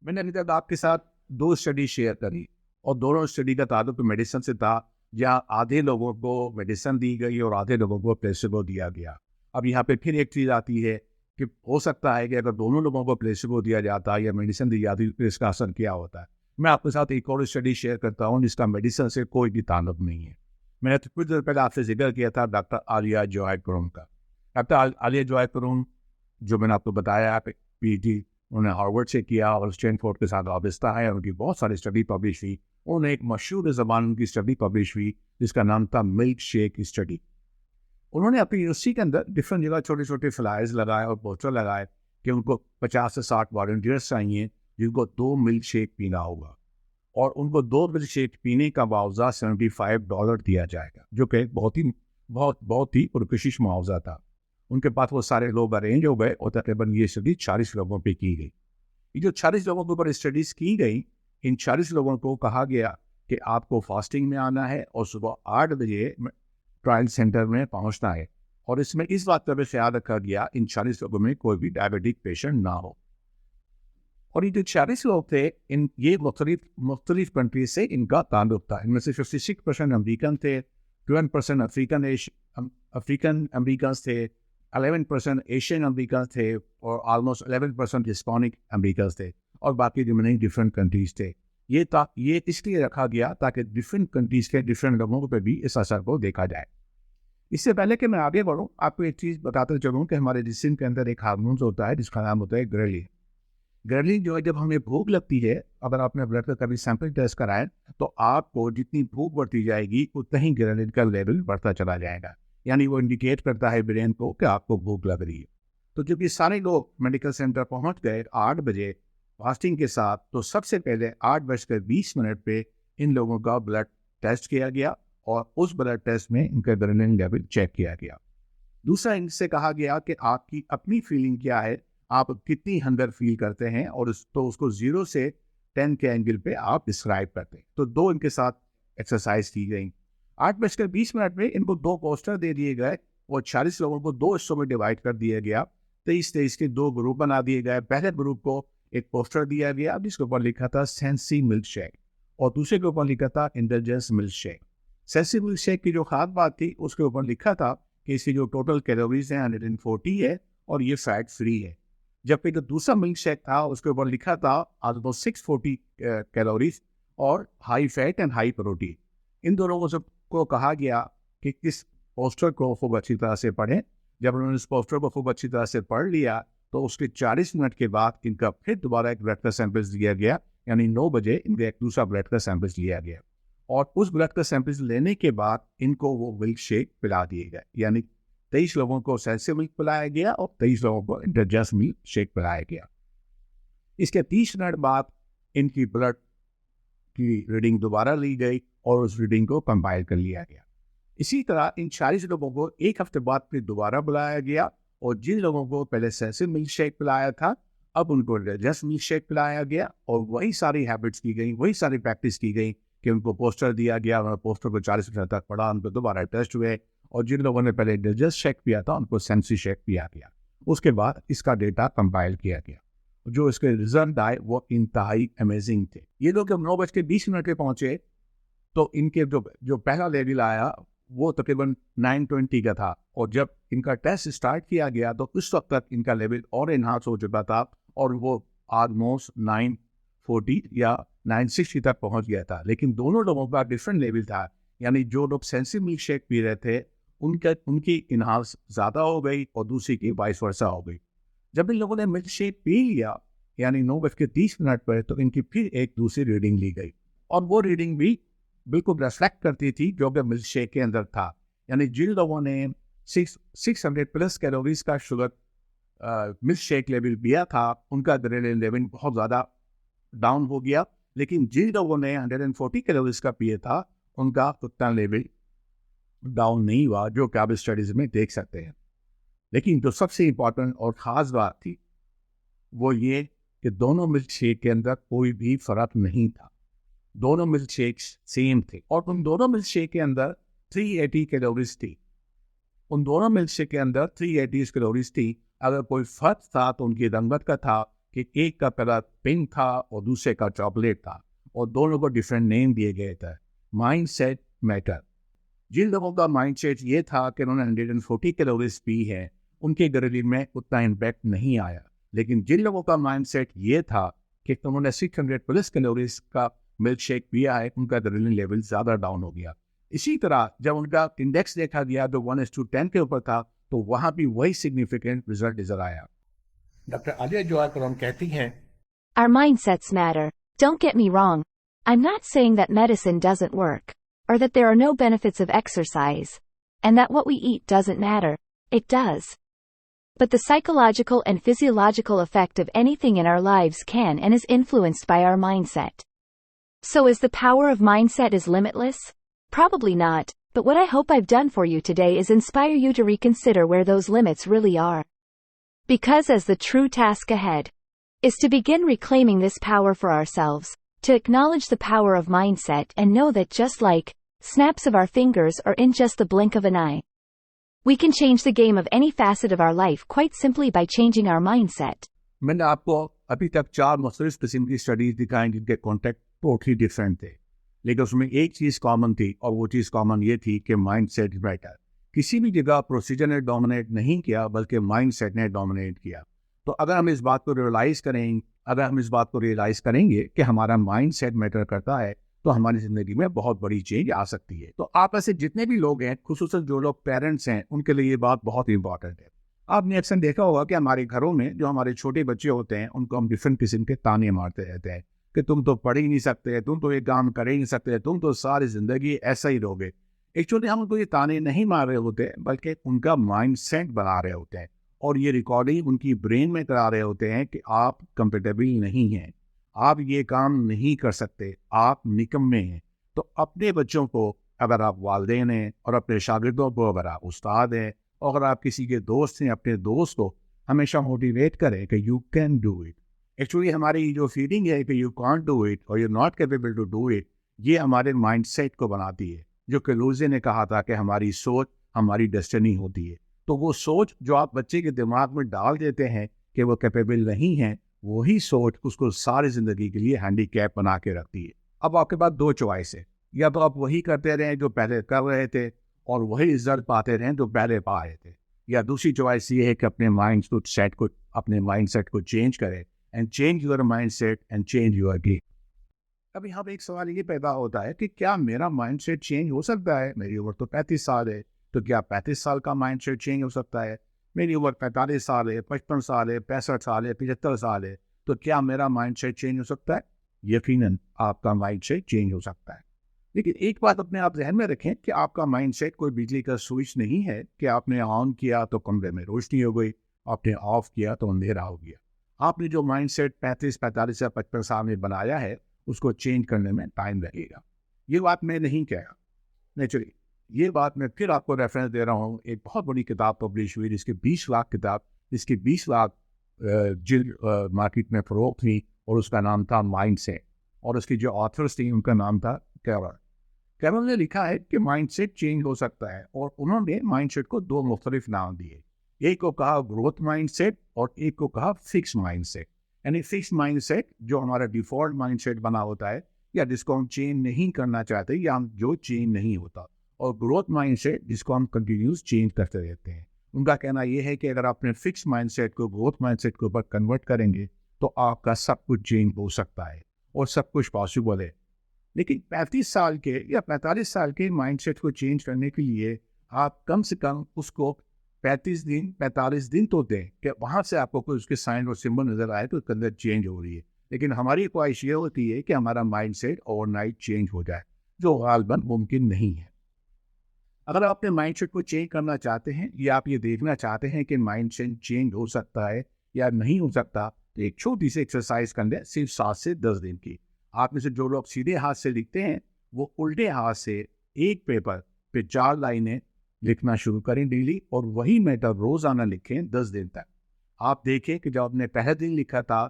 मैंने अभी तक आपके साथ 2 स्टडी शेयर करी और दोनों स्टडी का ताल्लुक मेडिसिन से था, जहाँ आधे लोगों को मेडिसिन दी गई और आधे लोगों को प्लेसिबो दिया गया। अब यहाँ पे फिर एक चीज़ आती है कि हो सकता है कि अगर दोनों लोगों को प्लेसिबो दिया जाता या मेडिसिन दी जाती तो इसका असर क्या होता है। मैं आपके साथ एक और स्टडी शेयर करता हूँ जिसका मेडिसिन से कोई भी ताल्लुक नहीं है। मैंने तो कुछ देर पहले आपसे जिक्र किया था डॉक्टर आलिया जॉय करून का। डॉक्टर आलिया जॉय करून, जो मैंने आपको बताया, पीएचडी उन्होंने हार्वर्ड से किया और स्टैनफोर्ड के साथ वाबस्ता है। उनकी बहुत सारी स्टडी पब्लिश हुई। उन्होंने एक मशहूर ज़बान उनकी स्टडी पब्लिश हुई जिसका नाम था मिल्क शेक स्टडी। उन्होंने अपनी यूनिवर्सिटी के अंदर डिफरेंट जगह छोटे छोटे फ्लायर्स लगाए और पोस्टर लगाए कि उनको 50 से 60 वॉलंटियर्स चाहिए जिनको 2 मिल्क शेक पीना होगा और उनको 2 मिल्क शेक पीने का मुआवजा $75 दिया जाएगा, जो कि बहुत ही पुरकशिश मुआवजा था। उनके पास वो सारे लोग अरेंज हो गए और तकरीबन ये स्टडी 40 लोगों पे की गई। ये जो 40 लोगों के ऊपर स्टडीज की गई, इन 40 लोगों को कहा गया कि आपको फास्टिंग में आना है और सुबह 8 बजे ट्रायल सेंटर में पहुंचना है। और इसमें इस बात का भी ख्याल रखा गया इन 40 लोगों में कोई भी डायबिटिक पेशेंट ना हो। और ये जो 40 लोग थे, ये मुख्तलिफ कंट्री से इनका ताल्लुक था। इनमें से 56% अमरीकन थे, 12% अफ्रीकन अमरीकन थे, 11% एशियन अमरीकन थे और ऑलमोस्ट 11% हिस्पैनिक अमरीकन थे और बाकी रिमेनिंग डिफरेंट कंट्रीज थे। ये इसलिए रखा गया ताकि डिफरेंट कंट्रीज के डिफरेंट लोगों पर भी इस असर को देखा जाए। इससे पहले कि मैं आगे बढ़ूँ, आपको एक चीज़ बताते चलूँ कि हमारे जिस्म के अंदर एक हार्मोन होता है जिसका नाम होता है ग्रेलिन। ग्रेलिन जो है, जब हमें भूख लगती है, अगर आपने ब्लड का कभी सैंपल टेस्ट कराए तो आपको जितनी भूख बढ़ती जाएगी उतना ही ग्रेलिन का लेवल बढ़ता चला जाएगा। यानी वो इंडिकेट करता है ब्रेन को कि आपको भूख लग रही है। तो जब ये सारे लोग मेडिकल सेंटर पहुंच गए 8 बजे फास्टिंग के साथ, तो सबसे पहले 8:20 पे इन लोगों का ब्लड टेस्ट किया गया और उस ब्लड टेस्ट में इनका ग्रेलिन लेवल चेक किया गया। दूसरा, इनसे कहा गया कि आपकी अपनी फीलिंग क्या है, आप कितनी हंगर फील करते हैं और उसको 0 से 10 के एंगल पे आप डिस्क्राइब करते हैं। तो 2 इनके साथ एक्सरसाइज की गई। 8:20 में इनको 2 पोस्टर दे दिए गए और 40 लोगों को 2 हिस्सों में डिवाइड कर दिया गया। 23 के 2 ग्रुप बना दिए गए। पहले ग्रुप को एक पोस्टर दिया गया जिसके ऊपर लिखा था सेंसी मिल्क शेक और दूसरे के ऊपर लिखा था indulgence milk shake. Sensi milk shake की जो खास बात थी, उसके ऊपर लिखा था कि इसकी जो टोटल कैलोरीज हैं 140 है और ये फैट फ्री है। जबकि जो दूसरा मिल्क शेक था उसके ऊपर लिखा था ऑलमोस्ट 640 कैलोरीज और high fat and high protein. इन दोनों को कहा गया कि इस पोस्टर को खूब अच्छी तरह से पढ़ें। जब उन्होंने इस पोस्टर को खूब अच्छी तरह से पढ़ लिया तो उसके 40 मिनट के बाद इनका फिर दोबारा एक ब्लड का सैंपल्स लिया गया। यानी 9 बजे इनका एक दूसरा ब्लड का सैंपल्स लिया गया और उस ब्लड का सैंपल्स लेने के बाद इनको वो मिल्क शेक पिला दिए गए। यानी 23 लोगों को सेंसी मिल्क पिलाया गया और 23 लोगों को इंडल्जेंस मिल्क शेक पिलाया गया। इसके 30 मिनट बाद इनकी ब्लड की रीडिंग दोबारा ली गई और उस रीडिंग को कंपाइल कर लिया गया। इसी तरह इन 40 लोगों को एक हफ्ते बाद फिर दोबारा बुलाया गया और जिन लोगों को पहले सेंसी मिल्क शेक पिलाया था, अब उनको इंडल्जेंस मिल्क शेक पिलाया गया और वही सारी हैबिट्स की गई, वही सारी प्रैक्टिस की गई कि उनको पोस्टर दिया गया, उन्होंने पोस्टर को 40 मिनट तक पढ़ा, उनको दोबारा टेस्ट हुए और जिन लोगों ने पहले इंडल्जेंस शेक पिया था उनको सेंसी शेक पिया गया। उसके बाद इसका डेटा कंपाइल किया गया। जो इसके रिजल्ट आए वो इंतहाई अमेजिंग थे। ये लोग जब 9:20 पे पहुंचे तो इनके जो पहला लेवल आया वो तकरीबन 920 का था और जब इनका टेस्ट स्टार्ट किया गया तो उस वक्त तक इनका लेवल और इनहांस हो चुका था और वो ऑलमोस्ट 940 या 960 तक पहुंच गया था। लेकिन दोनों लोगों का डिफरेंट लेवल था। यानी जो लोग सेंसी मिल्क शेक पी रहे थे उनकी इनहांस ज़्यादा हो गई और दूसरी की वाइस वर्सा हो गई। जब इन लोगों ने मिल्क शेक पी लिया यानी 9:30 पर, तो इनकी फिर एक दूसरी रीडिंग ली गई और वो रीडिंग भी बिल्कुल रिफ्लेक्ट करती थी जो कि मिल्क शेक के अंदर था। यानी जिन लोगों ने 600 प्लस कैलोरीज का शुगर मिल्क शेक लेवल पिया था उनका ग्रेलिन लेवल बहुत ज़्यादा डाउन हो गया, लेकिन जिन लोगों ने 140 कैलोरीज का पिया था उनका उतना लेवल डाउन नहीं हुआ, जो कि आप स्टडीज में देख सकते हैं। लेकिन जो सबसे इम्पोर्टेंट और ख़ास बात थी वो ये कि दोनों मिल्क शेक के अंदर कोई भी फ़र्क नहीं था। दोनों मिल्क शेक्स सेम थे और उन दोनों मिल्क शेक के अंदर 380 कैलोरीज थी। उन दोनों मिल्क शेक के अंदर 380 कैलोरीज थी। अगर कोई फर्क था तो उनकी रंगत का था कि एक का कलर पिंक था और दूसरे का चॉकलेट था और दोनों को डिफरेंट नेम दिए गए थे। Mind set matter. जिन लोगों का माइंड सेट ये था कि उन्होंने 140 कैलोरीज पी है, उनके ग्रेलिन में उतना इम्पैक्ट नहीं आया। लेकिन जिन लोगों का माइंड सेट ये था कि उन्होंने 600 प्लस कैलोरीज का मिल्क शेक पिया है, उनका ग्रेलिन लेवल ज़्यादा डाउन हो गया। इसी तरह जब उनका इंडेक्स देखा गया तो 1:10 के ऊपर था, तो वहाँ भी वही सिग्निफिकेंट रिजल्ट नजर आया। डॉक्टर आलिया जवाहर करम कहती हैं, Our mindsets matter. Don't get me wrong. I'm not saying that medicine doesn't work, or that there are no benefits of exercise, and that what we eat doesn't matter. It does. But the psychological and physiological effect of anything in our lives can and is influenced by our mindset. So is the power of mindset is limitless? Probably not, but what I hope I've done for you today is inspire you to reconsider where those limits really are. Because as the true task ahead is to begin reclaiming this power for ourselves, to acknowledge the power of mindset and know that just like snaps of our fingers or in just the blink of an eye, we can change the game of any facet of our life quite simply by changing our mindset. मैंने आपको अभी तक 4 मुख्तलिफ किस्म की studies दिखाई जिनके contact totally different थे, लेकिन उसमें एक चीज़ कॉमन थी और वो चीज़ कॉमन ये थी कि माइंड सेट मैटर। किसी भी जगह प्रोसीजर ने डोमिनेट नहीं किया, बल्कि माइंड सेट ने डोमिनेट किया। तो अगर हम इस बात को रियलाइज़ करेंगे कि हमारा माइंड सेट मैटर करता है, तो हमारी ज़िंदगी में बहुत बड़ी चेंज आ सकती है। तो आप ऐसे जितने भी लोग हैं, खुसूसन जो लोग पेरेंट्स हैं, उनके लिए ये बात बहुत इंपॉर्टेंट है। आपने अक्सर देखा होगा कि हमारे घरों में जो हमारे छोटे बच्चे होते हैं, उनको हम डिफरेंट किस्म के ताने मारते रहते हैं कि तुम तो पढ़ ही नहीं सकते, तुम तो ये काम कर ही नहीं सकते, तुम तो सारी ज़िंदगी ऐसा ही रहोगे। एक्चुअली हम उनको ये ताने नहीं मार रहे होते, बल्कि उनका माइंड सेट बना रहे होते हैं और ये रिकॉर्डिंग उनकी ब्रेन में करा रहे होते हैं कि आप कंफर्टेबल नहीं हैं, आप ये काम नहीं कर सकते, आप निकम्मे हैं। तो अपने बच्चों को, अगर आप वालिदैन हैं, और अपने शागिर्दों को अगर आप उस्ताद हैं, और अगर आप किसी के दोस्त हैं, अपने दोस्त को हमेशा मोटिवेट करें कि you can do it. Actually हमारी जो फीलिंग है कि यू कांट डू इट और you not capable to do it, ये हमारे माइंड सेट को बनाती है। जो कलूजे ने कहा था कि हमारी सोच हमारी डेस्टिनी होती है। तो वो सोच जो आप बच्चे के दिमाग में डाल देते हैं कि वो कैपेबल नहीं है, वही सोच उसको सारी ज़िंदगी के लिए हैंडीकैप बना के रखती है। अब आपके पास 2 चॉइस है, या तो आप वही करते रहें जो पहले कर रहे थे और वही रिजल्ट पाते रहें जो पहले पा रहे थे, या दूसरी चॉइस ये है कि अपने माइंड सेट को चेंज करें and change your mind set and change your game. अभी यहाँ पे एक सवाल ये पैदा होता है कि क्या मेरा माइंड सेट चेंज हो सकता है? मेरी उम्र तो 35 साल है, तो क्या 35 साल का माइंड सेट चेंज हो सकता है? मेरी उम्र 45 साल है, 55 साल है, 65 साल है, 75 साल है, तो क्या मेरा माइंड सेट चेंज हो सकता है? यकीनन आपका माइंड सेट चेंज हो सकता है। लेकिन एक बात अपने आप ध्यान में रखें कि आपका माइंड सेट कोई बिजली का स्विच नहीं है कि आपने ऑन किया तो कमरे में रोशनी हो गई, आपने ऑफ किया तो अंधेरा हो गया। आपने जो माइंड सेट 35, 45 या 55 साल में बनाया है, उसको चेंज करने में टाइम लगेगा। ये बात मैं नहीं कह रहा, नेचुरली ये बात मैं फिर आपको रेफरेंस दे रहा हूँ। एक बहुत बड़ी किताब पब्लिश हुई जिसके 20 लाख मार्केट में फरोख्त हुई, और उसका नाम था माइंड सेट, और उसकी जो ऑथर्स थी उनका नाम था कैरल ने लिखा है कि माइंड सेट चेंज हो सकता है, और उन्होंने माइंड सेट को 2 मुख्तलिफ नाम दिए। एक को कहा ग्रोथ माइंड सेट और एक को कहा फिक्स माइंड सेट। यानी फिक्स माइंड सेट जो हमारा डिफॉल्ट माइंड सेट बना होता है, या जिसको हम चेंज नहीं करना चाहते, या हम जो चेंज नहीं होता, और ग्रोथ माइंड सेट जिसको हम कंटिन्यूस चेंज करते रहते हैं। उनका कहना यह है कि अगर आपने फिक्स माइंड सेट को ग्रोथ माइंड सेट के ऊपर कन्वर्ट करेंगे तो आपका सब कुछ चेंज हो सकता है और सब कुछ पॉसिबल है। लेकिन 35 साल के या 45 साल के माइंड सेट को चेंज करने के लिए आप कम से कम उसको 45 दिन तो दें कि वहाँ से आपको कोई उसके साइन और सिंबल नज़र आए तो उसके अंदर चेंज हो रही है। लेकिन हमारी ख्वाहिश ये होती है कि हमारा माइंड सेट ओवरनाइट चेंज हो जाए, जो गालिबन मुमकिन नहीं है। अगर आप अपने माइंड सेट को चेंज करना चाहते हैं, या आप ये देखना चाहते हैं कि माइंड सेट चेंज हो सकता है या नहीं हो सकता, तो एक छोटी सी एक्सरसाइज कर लें, सिर्फ 7 से 10 दिन की। आप में से जो लोग सीधे हाथ से लिखते हैं, वो उल्टे हाथ से एक पेपर पे 4 लाइनें लिखना शुरू करें डेली, और वही मैटर रोज़ाना लिखें 10 दिन तक। आप देखें कि जब आपने पहले दिन लिखा था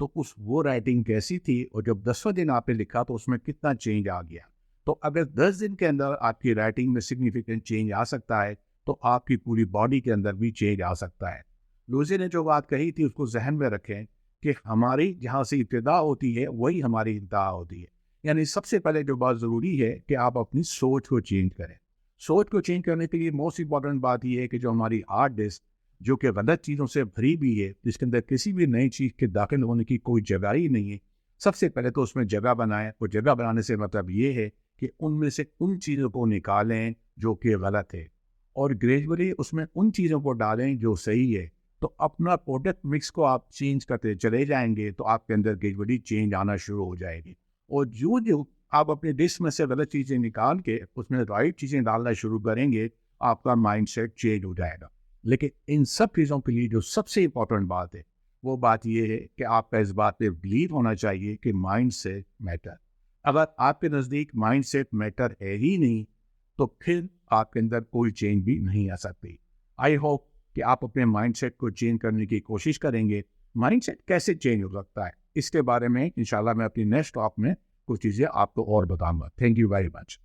तो वो राइटिंग कैसी थी, और जब 10वें दिन आपने लिखा तो उसमें कितना चेंज आ गया। तो अगर 10 दिन के अंदर आपकी राइटिंग में सिग्निफिकेंट चेंज आ सकता है, तो आपकी पूरी बॉडी के अंदर भी चेंज आ सकता है। लूजे ने जो बात कही थी उसको जहन में रखें कि हमारी जहाँ से इब्तिदा होती है वही हमारी इंतहा होती है। यानी सबसे पहले जो बात ज़रूरी है कि आप अपनी सोच को चेंज करें। सोच को चेंज करने के लिए मोस्ट इम्पॉर्टेंट बात ये है कि जो हमारी हार्ड डिस्क जो कि गलत चीज़ों से भरी हुई है, जिसके अंदर किसी भी नई चीज़ के दाखिल होने की कोई जगह ही नहीं है, सबसे पहले तो उसमें जगह बनाएं। और जगह बनाने से मतलब ये है कि उनमें से उन चीज़ों को निकालें जो कि गलत है और ग्रेजुअली उसमें उन चीज़ों को डालें जो सही है। तो अपना प्रोडक्ट मिक्स को आप चेंज करते चले जाएंगे तो आपके अंदर ग्रेजुअली चेंज आना शुरू हो जाएगी। और जो जो आप अपने डिश में से गलत चीज़ें निकाल के उसमें राइट चीज़ें डालना शुरू करेंगे, आपका माइंडसेट चेंज हो जाएगा। लेकिन इन सब चीज़ों के लिए जो सबसे इम्पोर्टेंट बात है, वो बात ये है कि आपका इस बात पे बिलीव होना चाहिए कि माइंडसेट मैटर। अगर आपके नज़दीक माइंडसेट मैटर है ही नहीं, तो फिर आपके अंदर कोई चेंज भी नहीं आ सकती। आई होप कि आप अपने माइंडसेट को चेंज करने की कोशिश करेंगे। माइंडसेट कैसे चेंज हो सकता है, इसके बारे में इंशाल्लाह मैं अपनी नेक्स्ट टॉक में कुछ चीज़ें आपको और बताऊंगा। Thank you very much.